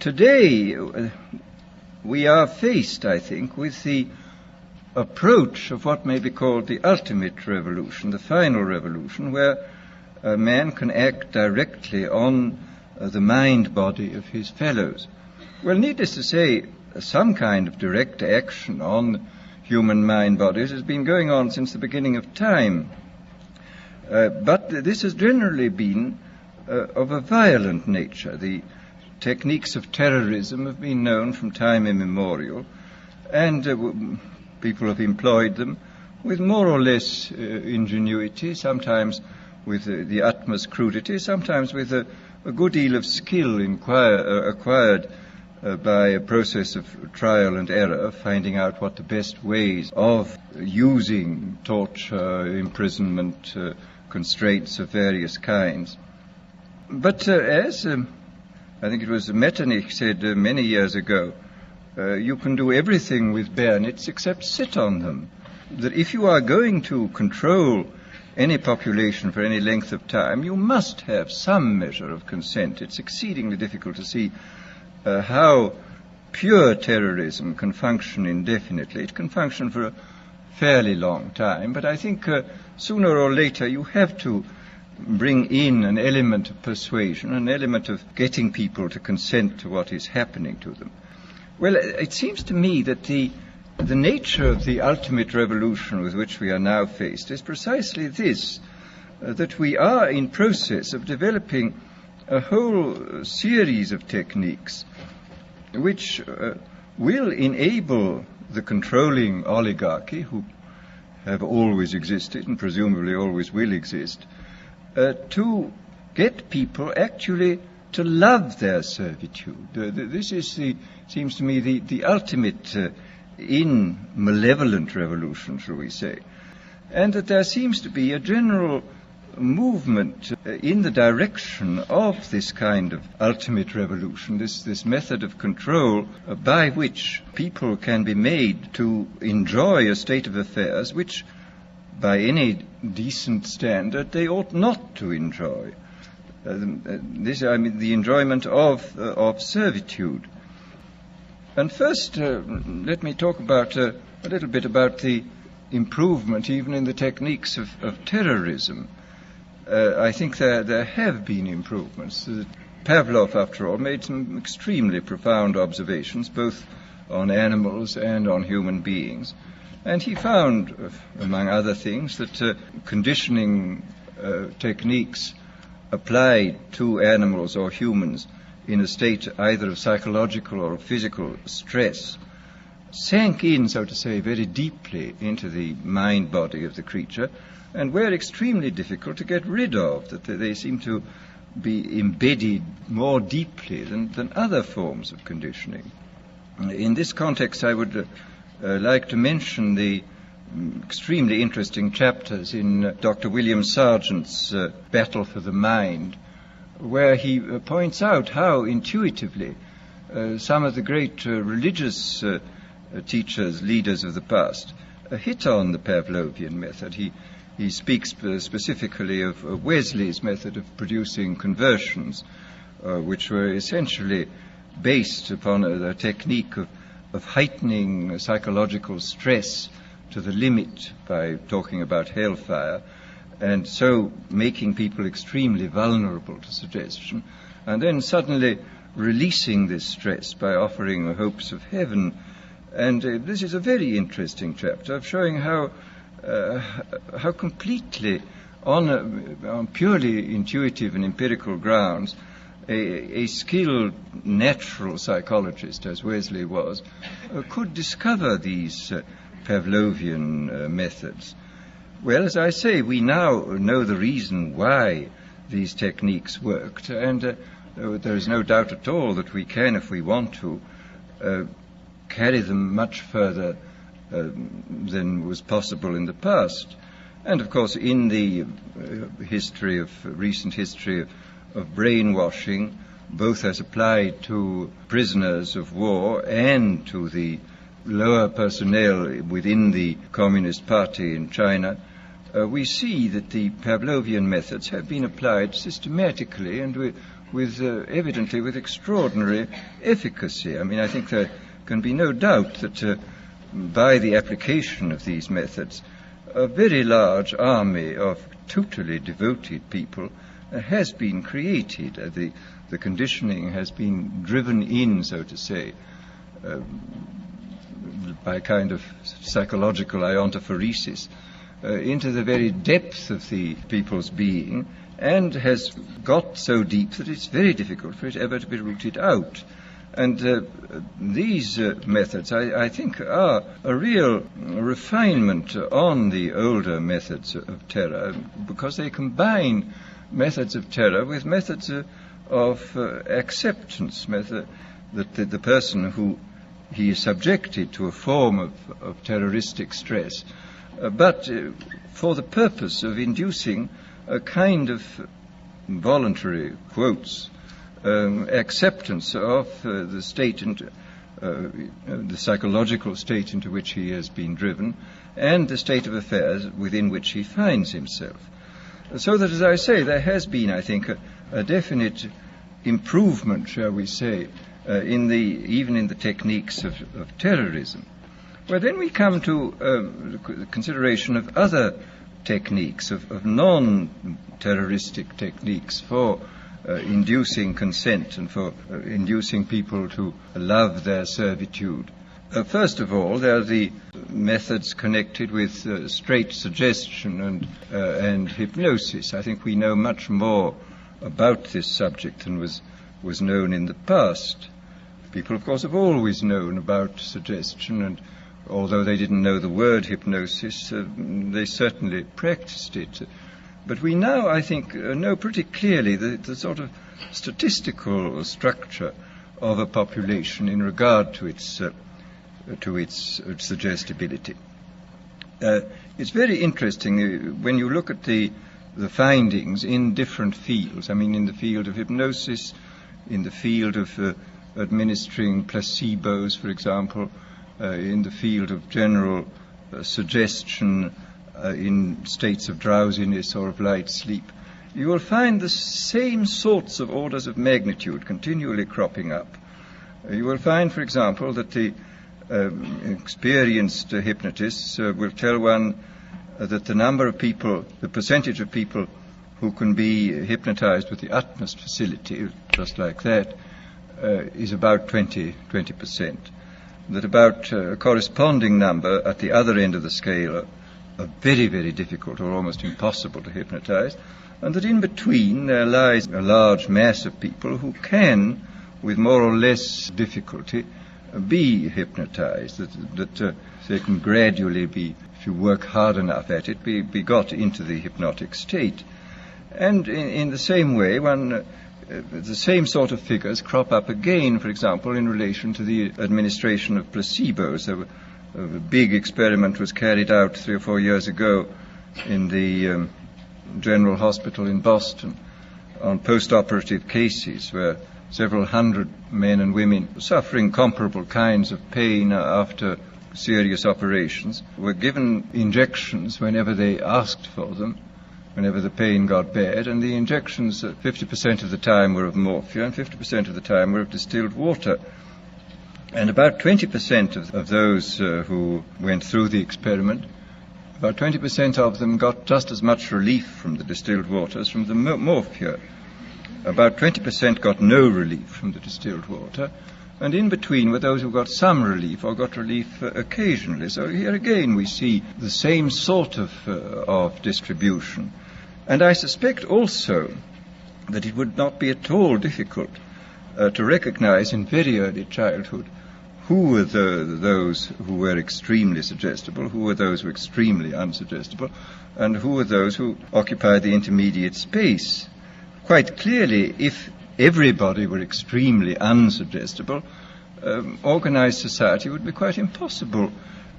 today we are faced, I think, with the approach of what may be called the ultimate revolution, the final revolution, where a man can act directly on the mind-body of his fellows. Well, needless to say, some kind of direct action on human mind bodies has been going on since the beginning of time. But this has generally been of a violent nature. The techniques of terrorism have been known from time immemorial, and people have employed them with more or less ingenuity, sometimes with the utmost crudity, sometimes with a good deal of skill acquired by a process of trial and error, finding out what the best ways of using torture, imprisonment, constraints of various kinds. But as I think it was Metternich said many years ago, you can do everything with bayonets except sit on them. That if you are going to control any population for any length of time, you must have some measure of consent. It's exceedingly difficult to see how pure terrorism can function indefinitely. It can function for a fairly long time, but I think sooner or later you have to bring in an element of persuasion, an element of getting people to consent to what is happening to them. Well, it seems to me that the nature of the ultimate revolution with which we are now faced is precisely this, that we are in process of developing a whole series of techniques which will enable the controlling oligarchy, who have always existed and presumably always will exist, to get people actually to love their servitude. This is, seems to me, the ultimate in malevolent revolution, shall we say, and that there seems to be a general movement in the direction of this kind of ultimate revolution, this method of control by which people can be made to enjoy a state of affairs which, by any decent standard, they ought not to enjoy. The enjoyment of servitude. And first, let me talk about a little bit about the improvement even in the techniques of terrorism. I think there have been improvements. Pavlov, after all, made some extremely profound observations, both on animals and on human beings. And he found, among other things, that conditioning techniques applied to animals or humans in a state either of psychological or physical stress sank in, so to say, very deeply into the mind-body of the creature, and were extremely difficult to get rid of, that they seem to be embedded more deeply than other forms of conditioning. In this context, I would like to mention the extremely interesting chapters in Dr. William Sargent's Battle for the Mind, where he points out how intuitively some of the great religious teachers, leaders of the past, hit on the Pavlovian method. He speaks specifically of Wesley's method of producing conversions, which were essentially based upon a technique of heightening psychological stress to the limit by talking about hellfire, and so making people extremely vulnerable to suggestion, and then suddenly releasing this stress by offering hopes of heaven. And this is a very interesting chapter of showing how completely, on purely intuitive and empirical grounds, a skilled natural psychologist, as Wesley was, could discover these Pavlovian methods. Well, as I say, we now know the reason why these techniques worked, and there is no doubt at all that we can, if we want to, carry them much further than was possible in the past. And of course, in the recent history of brainwashing, both as applied to prisoners of war and to the lower personnel within the Communist Party in China, we see that the Pavlovian methods have been applied systematically and evidently with extraordinary efficacy. I mean, I think there can be no doubt that by the application of these methods, a very large army of totally devoted people has been created. The conditioning has been driven in, so to say, by kind of psychological iontophoresis into the very depth of the people's being, and has got so deep that it's very difficult for it ever to be rooted out. And these methods, I think, are a real refinement on the older methods of terror, because they combine methods of terror with methods of acceptance, that the person who he is subjected to a form of terroristic stress, but for the purpose of inducing a kind of voluntary, quotes, acceptance of the state and the psychological state into which he has been driven, and the state of affairs within which he finds himself. So that, as I say, there has been, I think, a definite improvement, shall we say, even in the techniques of terrorism. Well, then we come to the consideration of other techniques, of non-terroristic techniques for inducing consent and for inducing people to love their servitude. First of all, there are the methods connected with straight suggestion and hypnosis. I think we know much more about this subject than was known in the past. People, of course, have always known about suggestion, and although they didn't know the word hypnosis, they certainly practiced it. But we now, I think, know pretty clearly the sort of statistical structure of a population in regard to its suggestibility. It's very interesting when you look at the findings in different fields. I mean, in the field of hypnosis, in the field of administering placebos, for example, in the field of general suggestion in states of drowsiness or of light sleep, you will find the same sorts of orders of magnitude continually cropping up. You will find, for example, that the experienced hypnotists will tell one that the percentage of people who can be hypnotized with the utmost facility, just like that, is about 20%. That about a corresponding number at the other end of the scale are very, very difficult or almost impossible to hypnotize, and that in between there lies a large mass of people who can, with more or less difficulty, be hypnotized, that they can gradually be, if you work hard enough at it, be got into the hypnotic state. And in the same way, the same sort of figures crop up again, for example, in relation to the administration of placebos. A big experiment was carried out 3 or 4 years ago in the General Hospital in Boston on post-operative cases where several hundred men and women suffering comparable kinds of pain after serious operations were given injections whenever they asked for them, whenever the pain got bad, and the injections 50% of the time were of morphia and 50% of the time were of distilled water. And about 20% of those who went through the experiment, about 20% of them got just as much relief from the distilled water as from the morphia. About 20% got no relief from the distilled water, and in between were those who got some relief or got relief occasionally. So here again we see the same sort of distribution. And I suspect also that it would not be at all difficult to recognize in very early childhood who were those who were extremely suggestible, who were those who were extremely unsuggestible, and who were those who occupied the intermediate space. Quite clearly, if everybody were extremely unsuggestible, organized society would be quite impossible.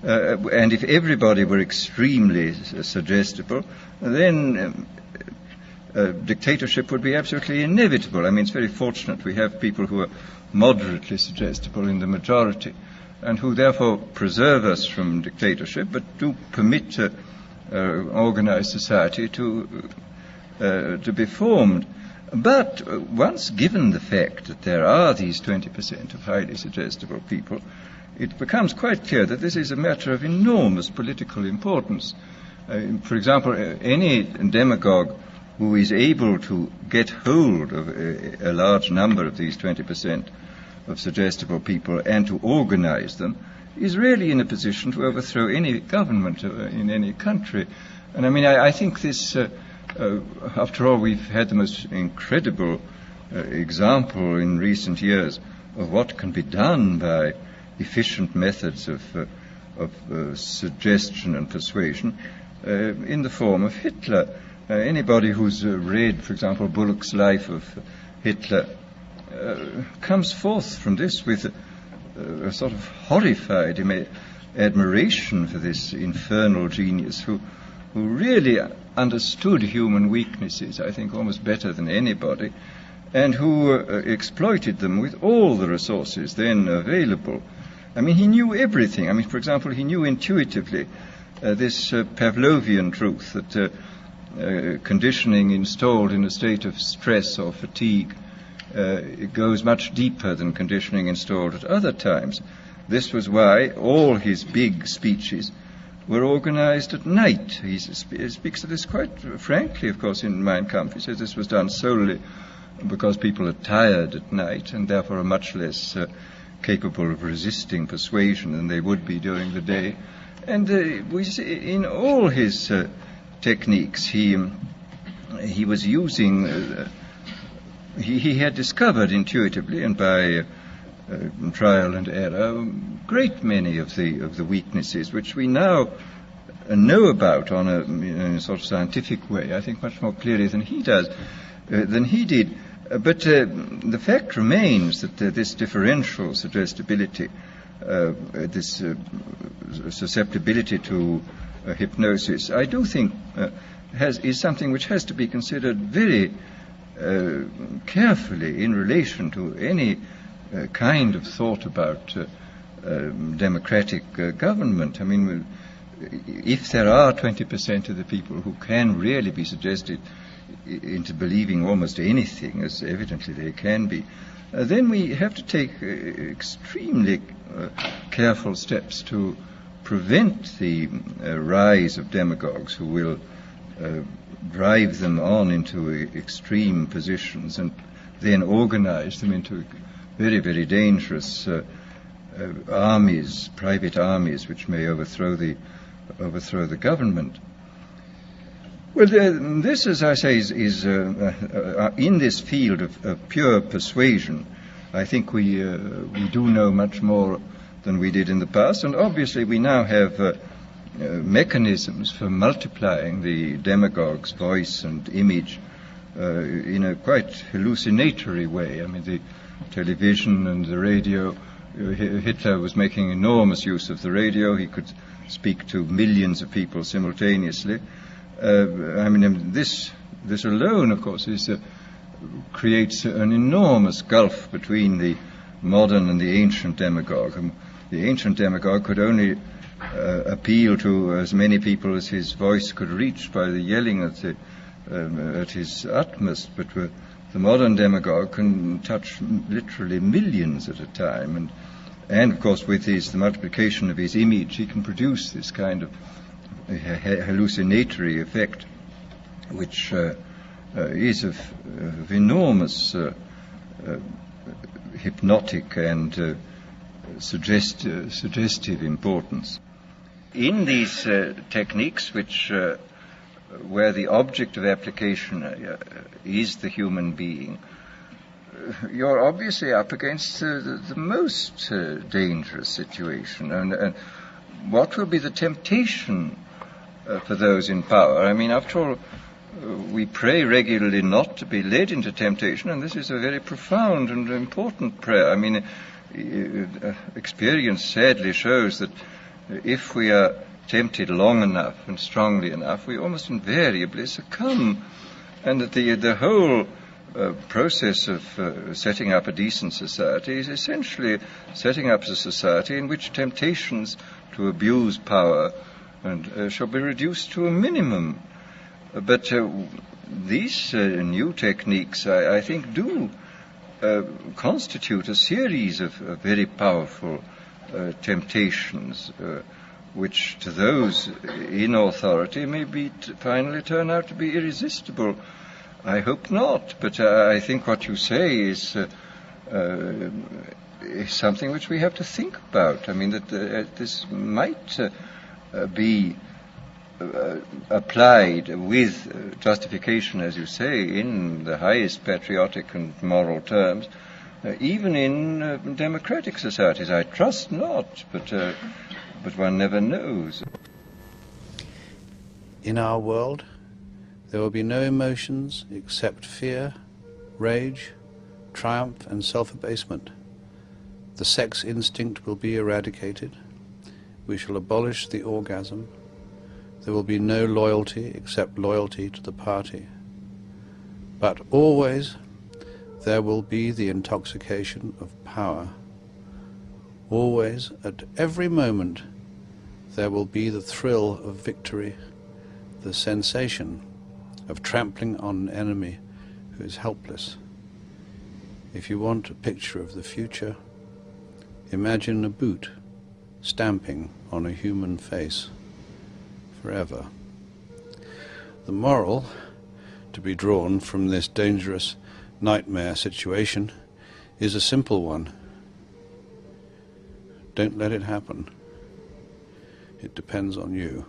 And if everybody were extremely suggestible, then dictatorship would be absolutely inevitable. I mean, it's very fortunate we have people who are moderately suggestible in the majority, and who therefore preserve us from dictatorship, but do permit organized society to be formed. But once given the fact that there are these 20% of highly suggestible people, it becomes quite clear that this is a matter of enormous political importance. For example, any demagogue who is able to get hold of a large number of these 20% of suggestible people and to organize them is really in a position to overthrow any government in any country. And I mean, I think this, after all, we've had the most incredible example in recent years of what can be done by efficient methods of suggestion and persuasion in the form of Hitler. Anybody who's read, for example, Bullock's Life of Hitler comes forth from this with a sort of horrified admiration for this infernal genius who really understood human weaknesses, I think, almost better than anybody, and who exploited them with all the resources then available. I mean, he knew everything. I mean, for example, he knew intuitively this Pavlovian truth that conditioning installed in a state of stress or fatigue it goes much deeper than conditioning installed at other times. This was why all his big speeches were organized at night. He speaks of this quite frankly, of course, in Mein Kampf. He says this was done solely because people are tired at night and therefore are much less capable of resisting persuasion than they would be during the day. And we see in all his techniques, he was using, he had discovered intuitively and by trial and error a great many of the weaknesses which we now know about in a sort of scientific way, I think much more clearly than he did. But the fact remains that this differential suggestibility, this susceptibility to hypnosis, I do think is something which has to be considered very carefully in relation to any kind of thought about democratic government. I mean, if there are 20% of the people who can really be suggested into believing almost anything, as evidently they can be, then we have to take extremely careful steps to prevent the rise of demagogues who will drive them on into extreme positions and then organize them into very, very dangerous armies, private armies, which may overthrow the government. Well, this, as I say, is in this field of pure persuasion. I think we do know much more than we did in the past, and obviously we now have mechanisms for multiplying the demagogue's voice and image in a quite hallucinatory way. I mean, the television and the radio. Hitler was making enormous use of the radio. He could speak to millions of people simultaneously. I mean, this alone, of course, creates an enormous gulf between the modern and the ancient demagogue. The ancient demagogue could only appeal to as many people as his voice could reach by the yelling at his utmost, but the modern demagogue can touch literally millions at a time, and of course with the multiplication of his image, he can produce this kind of hallucinatory effect, which is of enormous hypnotic and suggestive importance. In these techniques, where the object of application is the human being, you're obviously up against the most dangerous situation. And what will be the temptation for those in power? I mean, after all, we pray regularly not to be led into temptation, and this is a very profound and important prayer. I mean, experience sadly shows that if we are tempted long enough and strongly enough, we almost invariably succumb, and that the whole process of setting up a decent society is essentially setting up a society in which temptations to abuse power and shall be reduced to a minimum. But these new techniques, I think, do constitute a series of very powerful temptations, which to those in authority may finally turn out to be irresistible. I hope not, but I think what you say is something which we have to think about. I mean, that this might be applied with justification, as you say, in the highest patriotic and moral terms, even in democratic societies. I trust not, but one never knows. In our world, there will be no emotions except fear, rage, triumph, and self-abasement. The sex instinct will be eradicated. We shall abolish the orgasm. There will be no loyalty except loyalty to the party. But always there will be the intoxication of power. Always, at every moment, there will be the thrill of victory, the sensation of trampling on an enemy who is helpless. If you want a picture of the future, imagine a boot stamping on a human face forever. The moral to be drawn from this dangerous nightmare situation is a simple one. Don't let it happen. It depends on you.